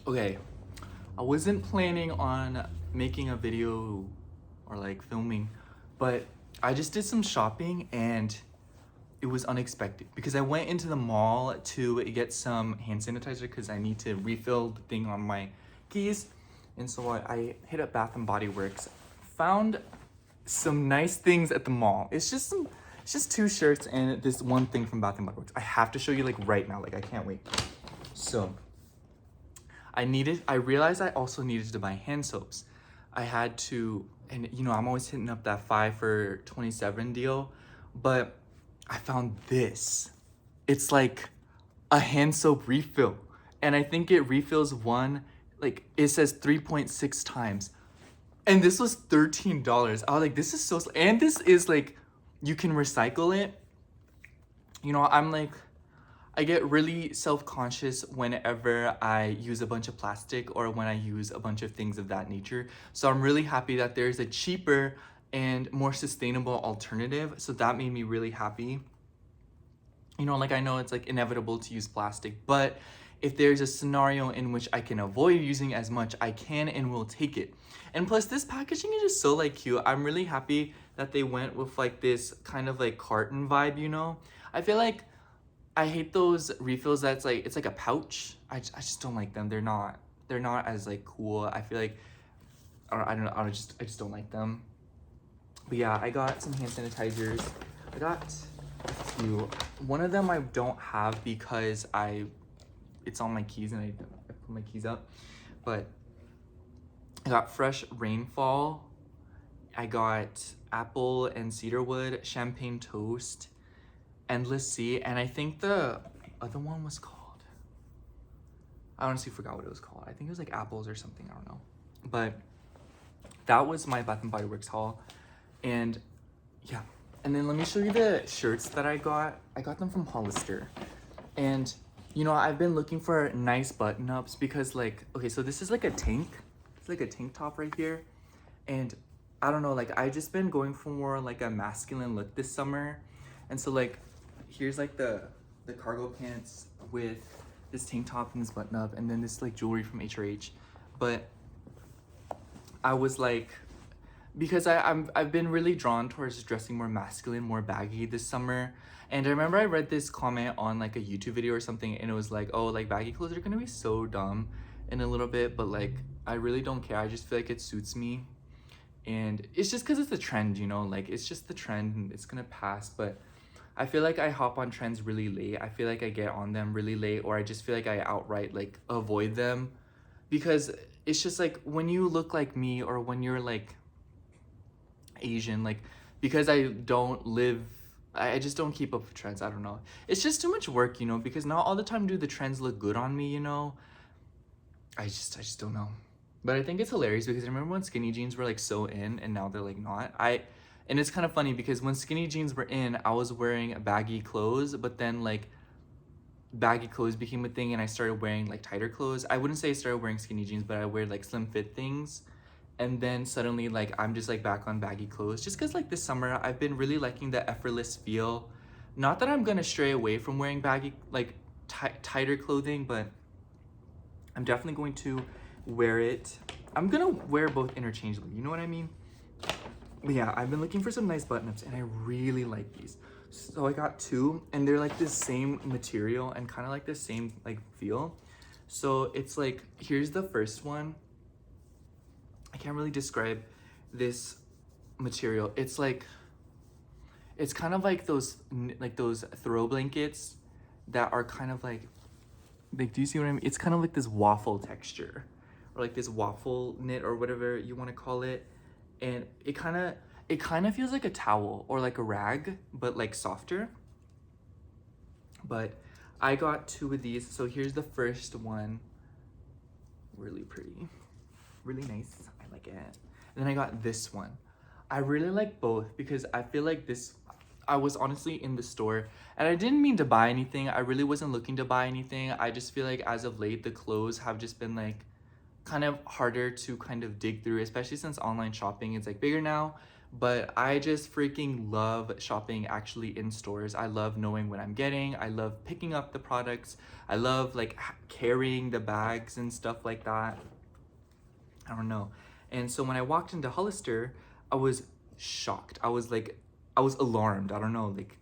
Okay, I wasn't planning on making a video or like filming, but I just did some shopping and it was unexpected because I went into the mall to get some hand sanitizer because I need to refill the thing on my keys. And so I hit up Bath and Body Works, found some nice things at the mall. It's just two shirts and this one thing from Bath and Body Works. I have to show you like right now, like I can't wait. So I realized I also needed to buy hand soaps. I had to, and you know, I'm always hitting up that 5 for 27 deal, but I found this. It's like a hand soap refill. And I think it refills one, like it says 3.6 times. And this was $13. I was like, this is so, and this is like, you can recycle it. You know, I get really self-conscious whenever I use a bunch of plastic or when I use a bunch of things of that nature. So I'm really happy that there's a cheaper and more sustainable alternative. So that made me really happy. You know, like I know it's like inevitable to use plastic, but if there's a scenario in which I can avoid using as much, I can and will take it. And plus this packaging is just so like cute. I'm really happy that they went with like this kind of like carton vibe, you know? I feel like I hate those refills that's like it's like a pouch. I just don't like them. They're not as like cool. I feel like I don't know. I just don't like them. But yeah, I got some hand sanitizers. I got a few. One of them I don't have because it's on my keys and I put my keys up. But I got Fresh Rainfall. I got apple and cedarwood, champagne toast, Endless Sea, and I think the other one was called, I honestly forgot what it was called. I think it was like apples or something, I don't know. But that was my Bath and Body Works haul. And yeah, and then let me show you the shirts that I got. I got them from Hollister. And you know, I've been looking for nice button-ups because like, okay, so this is like a tank. It's like a tank top right here. And I don't know, like I just been going for more like a masculine look this summer. And so like, here's like the cargo pants with this tank top and this button up and then this like jewelry from HRH. But I was like, because I've been really drawn towards dressing more masculine, more baggy this summer. And I remember I read this comment on like a YouTube video or something and it was like, oh, like baggy clothes are gonna be so dumb in a little bit, but like I really don't care. I just feel like it suits me. And it's just because it's the trend, you know, like it's just the trend and it's gonna pass. But I feel like I hop on trends really late. I feel like I get on them really late, or I just feel like I outright like avoid them because it's just like when you look like me or when you're like Asian, like because I just don't keep up with trends. I don't know. It's just too much work, you know, because not all the time do the trends look good on me, you know. I just don't know. But I think it's hilarious because I remember when skinny jeans were like so in and now they're like not. And it's kind of funny because when skinny jeans were in, I was wearing baggy clothes, but then like baggy clothes became a thing and I started wearing like tighter clothes. I wouldn't say I started wearing skinny jeans, but I wear like slim fit things. And then suddenly like I'm just like back on baggy clothes just because like this summer I've been really liking the effortless feel. Not that I'm gonna stray away from wearing baggy like tighter clothing, but I'm definitely going to wear it. I'm gonna wear both interchangeably, you know what I mean? But yeah, I've been looking for some nice button-ups and I really like these. So I got two and they're like this same material and kind of like the same like feel. So it's like, here's the first one. I can't really describe this material. It's like, it's kind of like those throw blankets that are kind of like, do you see what I mean? It's kind of like this waffle texture or like this waffle knit or whatever you want to call it. And it kind of feels like a towel or like a rag, but like softer. But I got two of these. So here's the first one. Really pretty, really nice. I like it. And then I got this one. I really like both because I feel like I was honestly in the store and I didn't mean to buy anything. I really wasn't looking to buy anything. I just feel like as of late, the clothes have just been like kind of harder to kind of dig through, especially since online shopping is like bigger now. but I just freaking love shopping actually in stores. I love knowing what I'm getting. I love picking up the products. I love like carrying the bags and stuff like that. I don't know. And so when I walked into Hollister, I was shocked. I was alarmed. I don't know, like,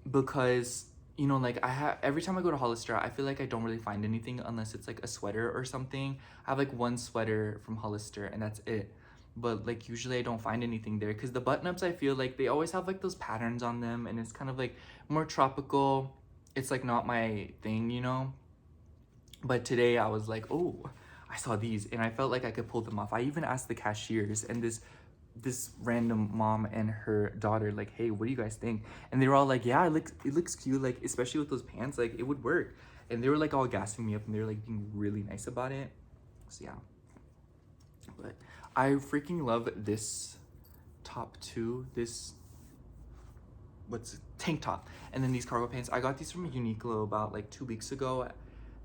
because you know, like, I have every time I go to Hollister, I feel like I don't really find anything unless it's like a sweater or something. I have like one sweater from Hollister and that's it. But like usually I don't find anything there because the button ups, I feel like they always have like those patterns on them and it's kind of like more tropical. It's like not my thing, you know. But today I was like, oh, I saw these and I felt like I could pull them off. I even asked the cashiers and this random mom and her daughter, like, hey, what do you guys think? And they were all like, yeah, it looks cute, like especially with those pants, like it would work. And they were like all gassing me up and they were like being really nice about it. So yeah. But I freaking love this top too. This what's tank top and then these cargo pants. I got these from Uniqlo about like 2 weeks ago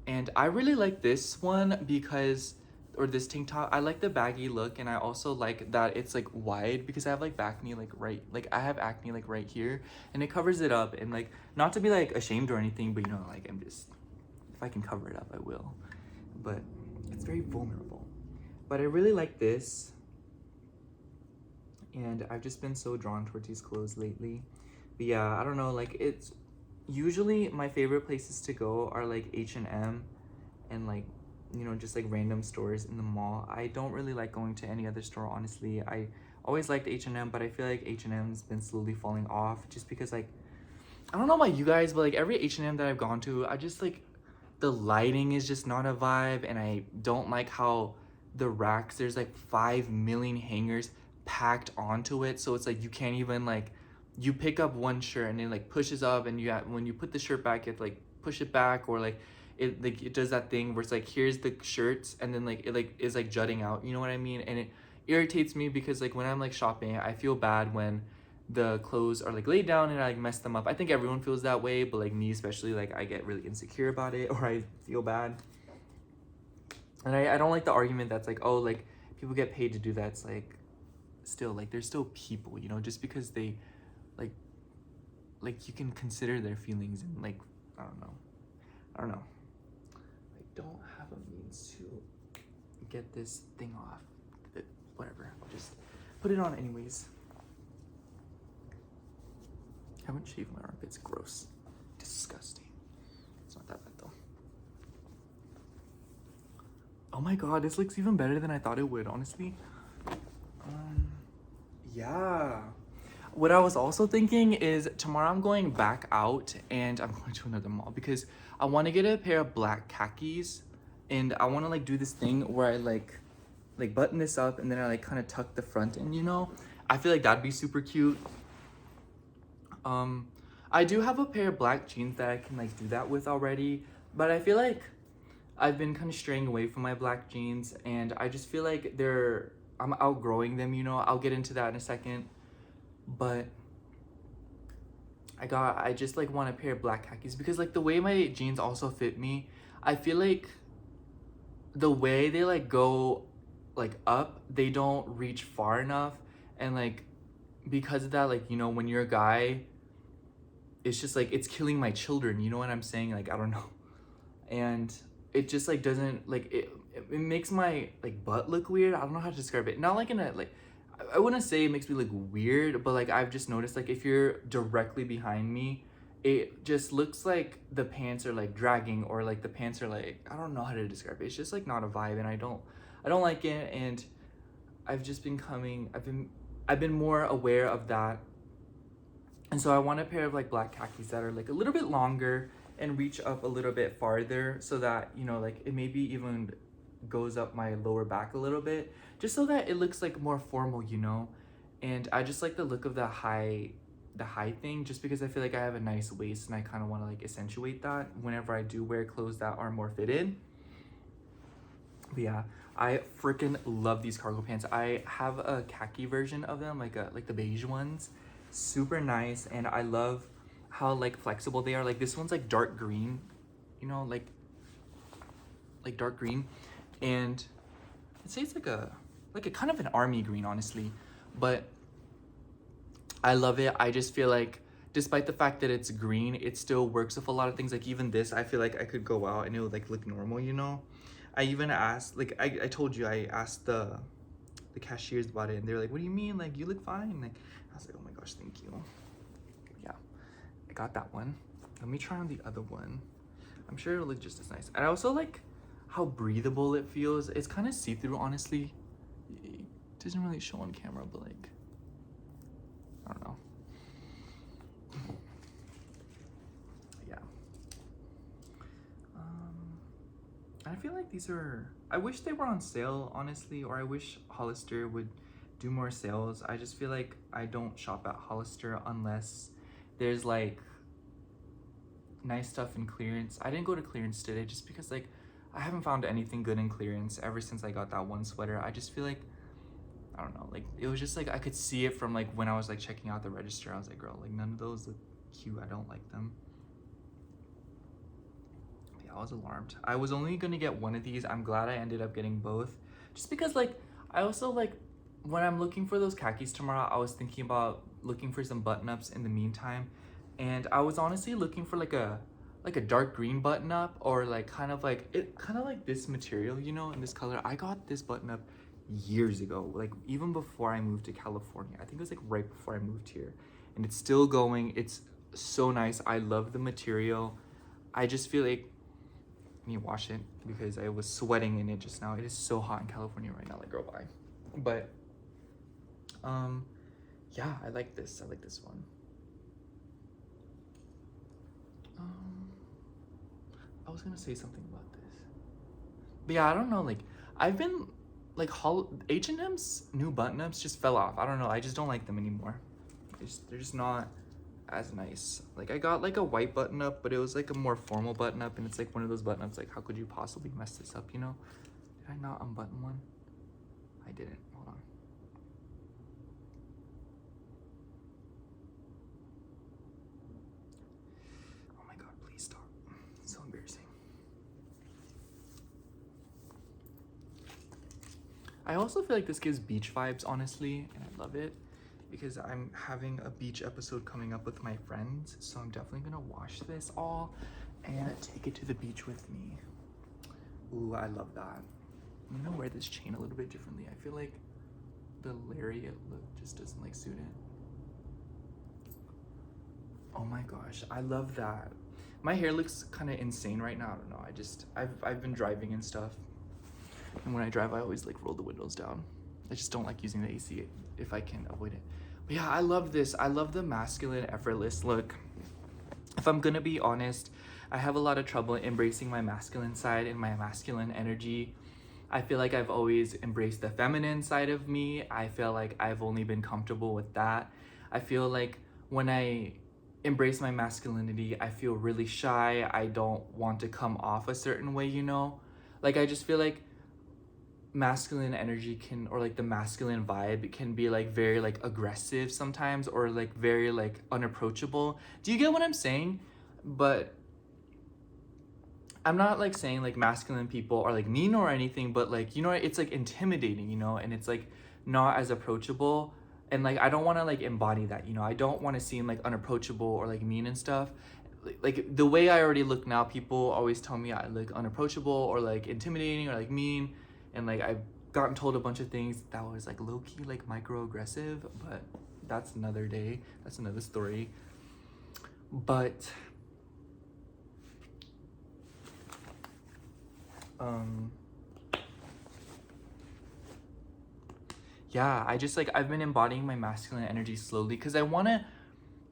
and I really like this one because, or this tank top, I like the baggy look and I also like that it's like wide because I have like acne like I have acne like right here and it covers it up. And like, not to be like ashamed or anything, but you know, like I'm just, if I can cover it up I will, but it's very vulnerable. But I really like this and I've just been so drawn towards these clothes lately. But yeah, I don't know, like it's usually my favorite places to go are like H&M and like, you know, just like random stores in the mall. I don't really like going to any other store, honestly. I always liked H&M, but I feel like H&M's been slowly falling off just because like, I don't know about you guys, but like every H&M that I've gone to, I just like, the lighting is just not a vibe and I don't like how the racks, there's like 5 million hangers packed onto it. So it's like you can't even like, you pick up one shirt and it like pushes up and you have, when you put the shirt back, you have to like push it back or like it does that thing where it's like, here's the shirts and then like it like is like jutting out, you know what I mean? And it irritates me because like when I'm like shopping, I feel bad when the clothes are like laid down and I like mess them up. I think everyone feels that way, but like me especially, like I get really insecure about it or I feel bad. And I don't like the argument that's like, oh, like people get paid to do that. It's like, still, like they're still people, you know, just because they like you can consider their feelings and like, I don't know. I don't have a means to get this thing off. But whatever, I'll just put it on anyways. I haven't shaved my armpits. Gross. Disgusting. It's not that bad though. Oh my god, this looks even better than I thought it would, honestly. Yeah. What I was also thinking is tomorrow I'm going back out and I'm going to another mall because I want to get a pair of black khakis and I want to like do this thing where I like button this up and then I like kind of tuck the front in, you know? I feel like that'd be super cute. I do have a pair of black jeans that I can like do that with already, but I feel like I've been kind of straying away from my black jeans and I just feel like I'm outgrowing them, you know? I'll get into that in a second. But I just like want a pair of black khakis because like the way my jeans also fit me, I feel like the way they like go like up, they don't reach far enough. And like because of that, like, you know, when you're a guy, it's just like it's killing my children, you know what I'm saying? Like I don't know. And it just like doesn't like it makes my like butt look weird. I don't know how to describe it. Not like in a like, I wouldn't say it makes me look weird, but like I've just noticed like if you're directly behind me, it just looks like the pants are like dragging or like the pants are like, I don't know how to describe it. It's just like not a vibe and I don't like it. And I've just been I've been more aware of that. And so I want a pair of like black khakis that are like a little bit longer and reach up a little bit farther so that, you know, like it maybe even goes up my lower back a little bit just so that it looks like more formal, you know. And I just like the look of the high thing just because I feel like I have a nice waist and I kind of want to like accentuate that whenever I do wear clothes that are more fitted. But yeah, I freaking love these cargo pants. I have a khaki version of them, like the beige ones. Super nice, and I love how like flexible they are. Like this one's like dark green, you know, like dark green, and I'd say it's like a kind of an army green, honestly. But I love it. I just feel like despite the fact that it's green, it still works with a lot of things. Like even this, I feel like I could go out and it would like look normal, you know? I even asked, like I told you, I asked the cashiers about it and they were like, what do you mean? Like you look fine. Like I was like, oh my gosh, thank you. Yeah, I got that one. Let me try on the other one. I'm sure it'll look just as nice. And I also like how breathable it feels. It's kind of see-through, honestly. It doesn't really show on camera, but like, I don't know. Yeah. And I feel like these are, I wish they were on sale, honestly, or I wish Hollister would do more sales. I just feel like I don't shop at Hollister unless there's like nice stuff in clearance. I didn't go to clearance today just because like I haven't found anything good in clearance ever since I got that one sweater. I just feel like, I don't know, like it was just like I could see it from like when I was like checking out the register. I was like, girl, like none of those look cute. I don't like them. Yeah, I was alarmed. I was only gonna get one of these. I'm glad I ended up getting both just because like I also like when I'm looking for those khakis tomorrow, I was thinking about looking for some button-ups in the meantime, and I was honestly looking for like a dark green button up or like kind of like this material, you know, in this color. I got this button up years ago, like even before I moved to California. I think it was like right before I moved here, and it's still going. It's so nice. I love the material. I just feel like I need to wash it because I was sweating in it just now. It is so hot in California right now, like girl, bye. But yeah, I like this. I like this one. I was gonna say something about this, but yeah, I don't know. Like I've been like H&M's new button ups just fell off. I don't know. I just don't like them anymore. They're just not as nice. Like I got like a white button up, but it was like a more formal button up, and it's like one of those button ups. Like how could you possibly mess this up? You know? Did I not unbutton one? I didn't. Hold on. Oh my god! Please stop. It's so embarrassing. I also feel like this gives beach vibes, honestly, and I love it because I'm having a beach episode coming up with my friends, so I'm definitely gonna wash this all and take it to the beach with me. Ooh, I love that. I'm gonna wear this chain a little bit differently. I feel like the lariat look just doesn't like suit it. Oh my gosh, I love that. My hair looks kind of insane right now. I don't know. I've been driving and stuff. And when I drive, I always like roll the windows down. I just don't like using the AC if I can avoid it. But yeah, I love this. I love the masculine, effortless look. If I'm gonna be honest, I have a lot of trouble embracing my masculine side and my masculine energy. I feel like I've always embraced the feminine side of me. I feel like I've only been comfortable with that. I feel like when I embrace my masculinity, I feel really shy. I don't want to come off a certain way, you know? Like I just feel like masculine energy can, or like the masculine vibe can be like very like aggressive sometimes, or like very like unapproachable. Do you get what I'm saying? But I'm not like saying like masculine people are like mean or anything, but like, you know, it's like intimidating, you know, and it's like not as approachable. And like I don't want to like embody that, you know. I don't want to seem like unapproachable or like mean and stuff. Like the way I already look now, people always tell me I look unapproachable or like intimidating or like mean, and like I've gotten told a bunch of things that was like low-key like microaggressive, but that's another day. That's another story. But yeah, I just like I've been embodying my masculine energy slowly because I want to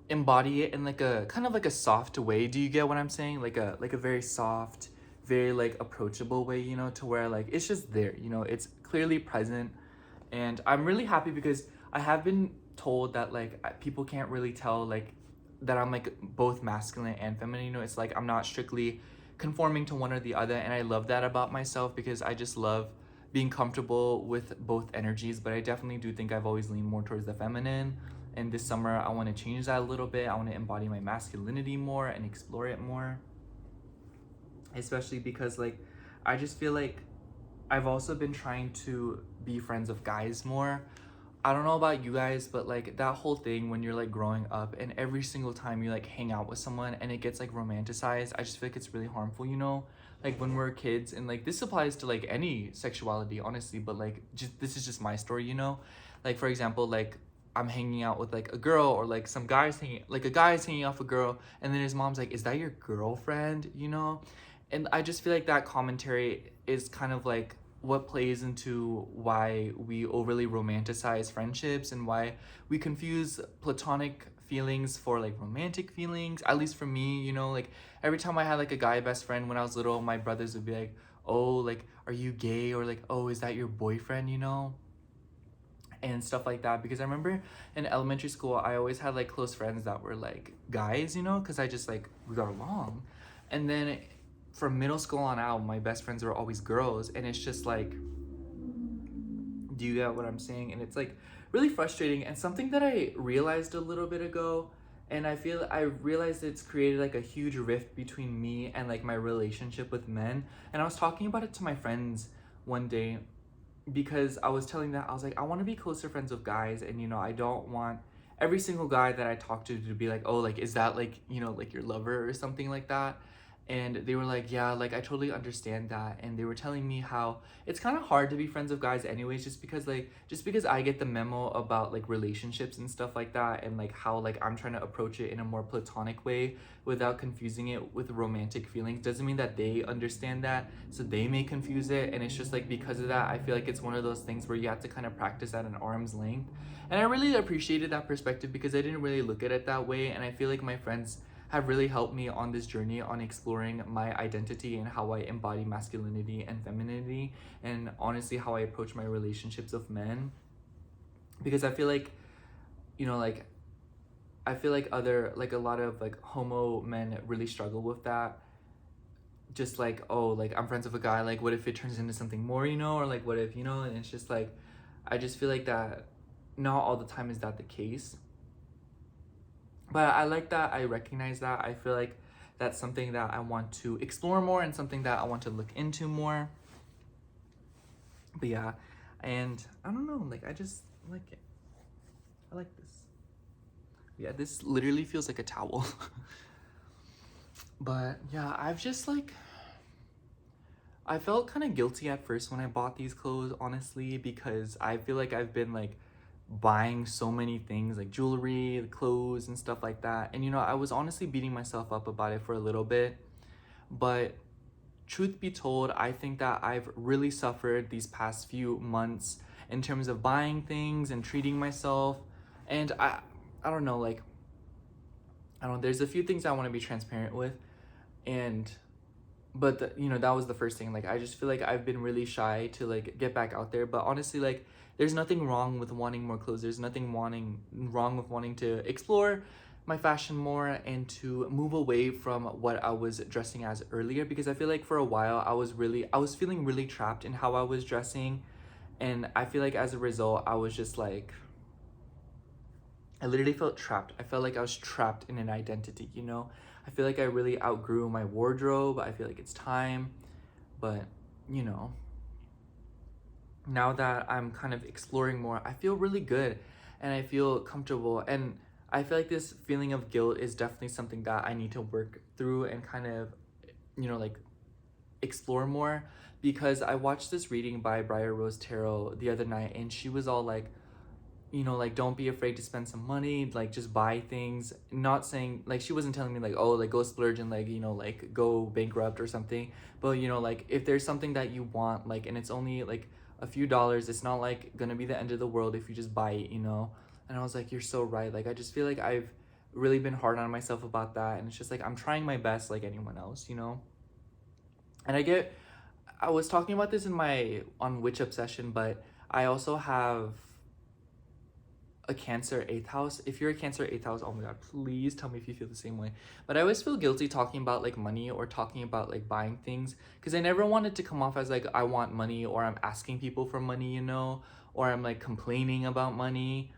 embody it in like a kind of like a soft way. Do you get what I'm saying? Like a very soft, very like approachable way, you know, to where like it's just there, you know, it's clearly present. And I'm really happy because I have been told that like people can't really tell like that I'm like both masculine and feminine, you know. It's like I'm not strictly conforming to one or the other, and I love that about myself because I just love being comfortable with both energies. But I definitely do think I've always leaned more towards the feminine, and this summer I want to change that a little bit. I want to embody my masculinity more and explore it more, especially because like I just feel like I've also been trying to be friends with guys more. I don't know about you guys, but like that whole thing when you're like growing up and every single time you like hang out with someone and it gets like romanticized, I just feel like it's really harmful, you know? Like when we're kids, and like this applies to like any sexuality, honestly, but like just this is just my story, you know? Like for example, like I'm hanging out with like a girl, or like some guys hanging, like a guy's hanging off a girl, and then his mom's like, "Is that your girlfriend?" You know? And I just feel like that commentary is kind of like what plays into why we overly romanticize friendships and why we confuse platonic feelings for like romantic feelings. At least for me, you know, like every time I had like a guy best friend when I was little, my brothers would be like, "Oh, like are you gay?" or like, "Oh, is that your boyfriend?" you know? And stuff like that, because I remember in elementary school I always had like close friends that were like guys, you know, because I just like we got along. And then from middle school on out, my best friends were always girls, and it's just like, do you get what I'm saying? And it's like really frustrating, and something that I realized a little bit ago, and I realized it's created like a huge rift between me and like my relationship with men. And I was talking about it to my friends one day, because I was telling them, I was like, I want to be closer friends with guys, and you know, I don't want every single guy that I talk to be like, "Oh, like is that like, you know, like your lover or something like that?" And they were like, "Yeah, like I totally understand that." And they were telling me how it's kind of hard to be friends with guys anyways, just because I get the memo about like relationships and stuff like that, and like how like I'm trying to approach it in a more platonic way without confusing it with romantic feelings, doesn't mean that they understand that, so they may confuse it. And it's just like, because of that, I feel like it's one of those things where you have to kind of practice at an arm's length. And I really appreciated that perspective, because I didn't really look at it that way, and I feel like my friends have really helped me on this journey on exploring my identity and how I embody masculinity and femininity, and honestly how I approach my relationships with men. Because I feel like, you know, like I feel like other, like a lot of like homo men really struggle with that. Just like, oh, like I'm friends with a guy, like what if it turns into something more, you know? Or like what if, you know? And it's just like, I just feel like that not all the time is that the case. But I like that I recognize that. I feel like that's something that I want to explore more, and something that I want to look into more. But yeah, and I don't know, like I just like it. I like this. Yeah, this literally feels like a towel. But yeah, I've just like, I felt kind of guilty at first when I bought these clothes, honestly, because I feel like I've been like buying so many things like jewelry, clothes, and stuff like that. And you know, I was honestly beating myself up about it for a little bit. But truth be told, I think that I've really suffered these past few months in terms of buying things and treating myself. And I don't know, like, I don't know, there's a few things I want to be transparent with. And but you know, that was the first thing. Like I just feel like I've been really shy to like get back out there. But honestly, like there's nothing wrong with wanting more clothes. There's nothing wrong with wanting to explore my fashion more and to move away from what I was dressing as earlier, because I feel like for a while I was feeling really trapped in how I was dressing. And I feel like as a result, I was just like, I literally felt trapped. I felt like I was trapped in an identity, you know? I feel like I really outgrew my wardrobe. I feel like it's time. But, you know, now that I'm kind of exploring more, I feel really good and I feel comfortable. And I feel like this feeling of guilt is definitely something that I need to work through and kind of, you know, like explore more. Because I watched this reading by Briar Rose Tarot the other night, and she was all like, you know, like don't be afraid to spend some money, like just buy things. Not saying, like she wasn't telling me like, oh, like go splurge and like, you know, like go bankrupt or something. But you know, like if there's something that you want, like, and it's only like a few dollars, it's not like gonna be the end of the world if you just buy it, you know? And I was like, you're so right. Like I just feel like I've really been hard on myself about that, and it's just like I'm trying my best like anyone else, you know? And I was talking about this in my on Witch Obsession, but I also have a Cancer 8th house. If you're a Cancer 8th house, oh my god, please tell me if you feel the same way. But I always feel guilty talking about like money or talking about like buying things, because I never want it to come off as like I want money, or I'm asking people for money, you know, or I'm like complaining about money.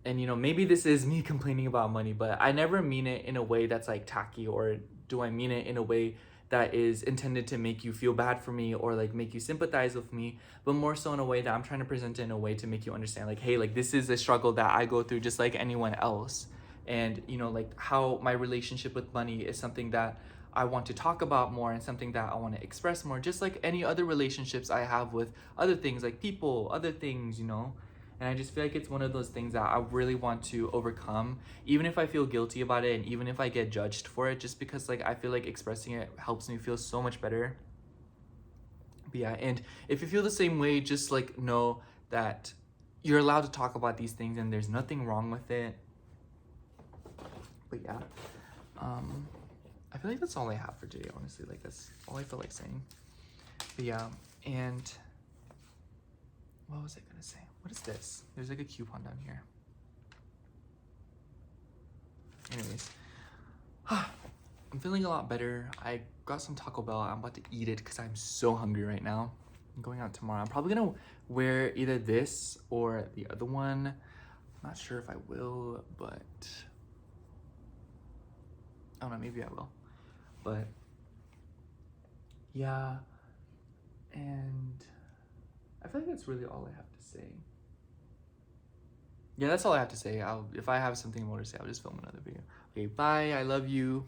And you know, maybe this is me complaining about money, but I never mean it in a way that's like tacky, or do I mean it in a way that is intended to make you feel bad for me or like make you sympathize with me, but more so in a way that I'm trying to present it in a way to make you understand, like, hey, like this is a struggle that I go through just like anyone else. And you know, like how my relationship with money is something that I want to talk about more and something that I want to express more, just like any other relationships I have with other things, like people, other things, you know. And I just feel like it's one of those things that I really want to overcome, even if I feel guilty about it and even if I get judged for it, just because like I feel like expressing it helps me feel so much better. But yeah, and if you feel the same way, just like know that you're allowed to talk about these things and there's nothing wrong with it. But yeah, I feel like that's all I have for today, honestly. Like that's all I feel like saying. But yeah, and what was I gonna say? What is this? There's like a coupon down here. Anyways, I'm feeling a lot better. I got some Taco Bell. I'm about to eat it because I'm so hungry right now. I'm going out tomorrow. I'm probably gonna wear either this or the other one. I'm not sure if I will, but I don't know, maybe I will. But yeah, and I feel like that's really all I have to say. Yeah, that's all I have to say. If I have something more to say, I'll just film another video. Okay, bye. I love you.